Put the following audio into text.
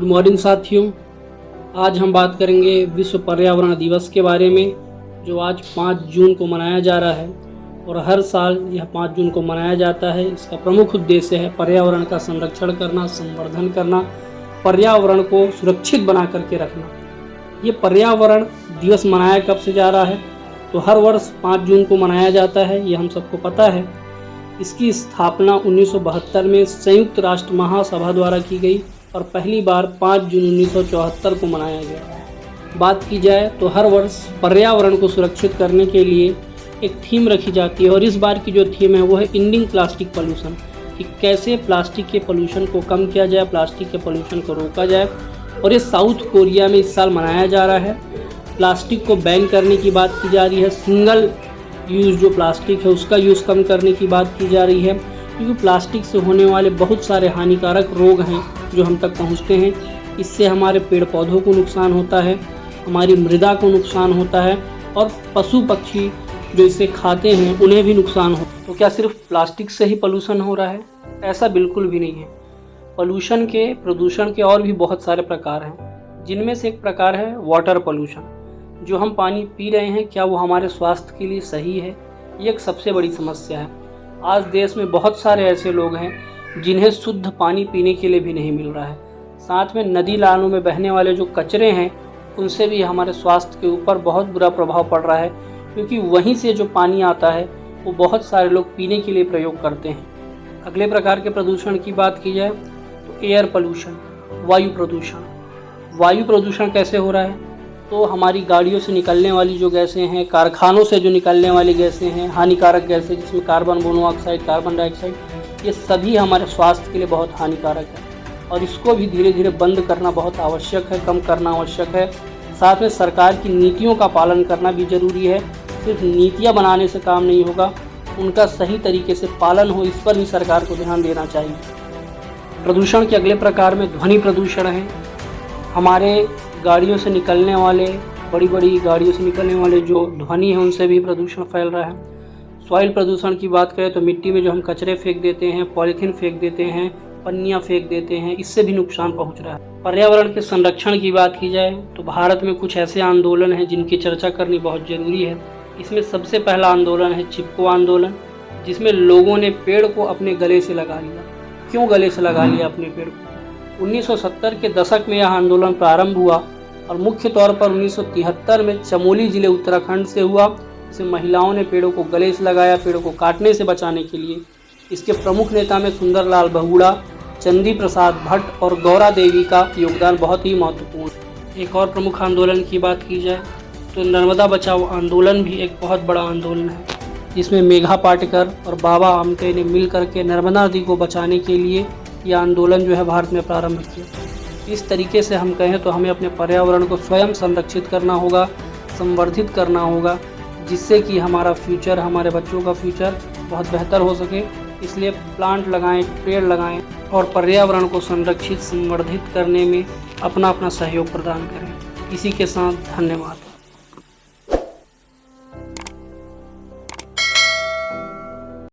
Good morning साथियों, आज हम बात करेंगे विश्व पर्यावरण दिवस के बारे में, जो आज 5 जून को मनाया जा रहा है और हर साल यह 5 जून को मनाया जाता है। इसका प्रमुख उद्देश्य है पर्यावरण का संरक्षण करना, संवर्धन करना, पर्यावरण को सुरक्षित बना करके रखना। ये पर्यावरण दिवस मनाया कब से जा रहा है? तो हर वर्ष 5 जून को मनाया जाता है, ये हम सबको पता है। इसकी स्थापना 1972 में संयुक्त राष्ट्र महासभा द्वारा की गई और पहली बार 5 जून 1974 को मनाया गया। बात की जाए तो हर वर्ष पर्यावरण को सुरक्षित करने के लिए एक थीम रखी जाती है और इस बार की जो थीम है वो है एंडिंग प्लास्टिक पोल्यूशन, कि कैसे प्लास्टिक के पोल्यूशन को कम किया जाए, प्लास्टिक के पोल्यूशन को रोका जाए। और ये साउथ कोरिया में इस साल मनाया जा रहा है। प्लास्टिक को बैन करने की बात की जा रही है, सिंगल यूज़ जो प्लास्टिक है उसका यूज़ कम करने की बात की जा रही है, क्योंकि प्लास्टिक से होने वाले बहुत सारे हानिकारक रोग हैं जो हम तक पहुंचते हैं। इससे हमारे पेड़ पौधों को नुकसान होता है, हमारी मृदा को नुकसान होता है और पशु पक्षी जो इसे खाते हैं उन्हें भी नुकसान हो। तो क्या सिर्फ प्लास्टिक से ही पोल्यूशन हो रहा है? ऐसा बिल्कुल भी नहीं है। प्रदूषण के और भी बहुत सारे प्रकार हैं, जिनमें से एक प्रकार है वाटर पोल्यूशन। जो हम पानी पी रहे हैं, क्या वो हमारे स्वास्थ्य के लिए सही है? ये एक सबसे बड़ी समस्या है। आज देश में बहुत सारे ऐसे लोग हैं जिन्हें शुद्ध पानी पीने के लिए भी नहीं मिल रहा है। साथ में नदी नालों में बहने वाले जो कचरे हैं उनसे भी हमारे स्वास्थ्य के ऊपर बहुत बुरा प्रभाव पड़ रहा है, क्योंकि वहीं से जो पानी आता है वो बहुत सारे लोग पीने के लिए प्रयोग करते हैं। अगले प्रकार के प्रदूषण की बात की जाए तो एयर पोल्यूशन, वायु प्रदूषण। वायु प्रदूषण कैसे हो रहा है? तो हमारी गाड़ियों से निकलने वाली जो गैसें हैं, कारखानों से जो निकलने वाली गैसें हैं, हानिकारक गैसें जिसमें कार्बन मोनोऑक्साइड, कार्बन डाइऑक्साइड, ये सभी हमारे स्वास्थ्य के लिए बहुत हानिकारक है और इसको भी धीरे धीरे बंद करना बहुत आवश्यक है, कम करना आवश्यक है। साथ में सरकार की नीतियों का पालन करना भी ज़रूरी है। सिर्फ नीतियाँ बनाने से काम नहीं होगा, उनका सही तरीके से पालन हो, इस पर भी सरकार को ध्यान देना चाहिए। प्रदूषण के अगले प्रकार में ध्वनि प्रदूषण है। हमारे गाड़ियों से निकलने वाले, बड़ी बड़ी गाड़ियों से निकलने वाले जो ध्वनि है उनसे भी प्रदूषण फैल रहा है। सॉइल प्रदूषण की बात करें तो मिट्टी में जो हम कचरे फेंक देते हैं, पॉलीथीन फेंक देते हैं, पन्नियाँ फेंक देते हैं, इससे भी नुकसान पहुंच रहा है। पर्यावरण के संरक्षण की बात की जाए तो भारत में कुछ ऐसे आंदोलन हैं जिनकी चर्चा करनी बहुत ज़रूरी है। इसमें सबसे पहला आंदोलन है चिपको आंदोलन, जिसमें लोगों ने पेड़ को अपने गले से लगा लिया। क्यों गले से लगा लिया अपने पेड़ को? 1970 के दशक में यह आंदोलन प्रारंभ हुआ और मुख्य तौर पर 1973 में चमोली जिले उत्तराखंड से हुआ। इसमें महिलाओं ने पेड़ों को गले से लगाया, पेड़ों को काटने से बचाने के लिए। इसके प्रमुख नेता में सुंदरलाल बहुगुणा, चंदी प्रसाद भट्ट और गौरा देवी का योगदान बहुत ही महत्वपूर्ण है। एक और प्रमुख आंदोलन की बात की जाए तो नर्मदा बचाओ आंदोलन भी एक बहुत बड़ा आंदोलन है, जिसमें मेघा पाटेकर और बाबा आमटे ने मिल करके नर्मदा नदी को बचाने के लिए यह आंदोलन जो है भारत में प्रारंभ किया। इस तरीके से हम कहें तो हमें अपने पर्यावरण को स्वयं संरक्षित करना होगा, संवर्धित करना होगा, जिससे कि हमारा फ्यूचर, हमारे बच्चों का फ्यूचर बहुत बेहतर हो सके। इसलिए प्लांट लगाएं, पेड़ लगाएं और पर्यावरण को संरक्षित, संवर्धित करने में अपना सहयोग प्रदान करें। इसी के साथ धन्यवाद।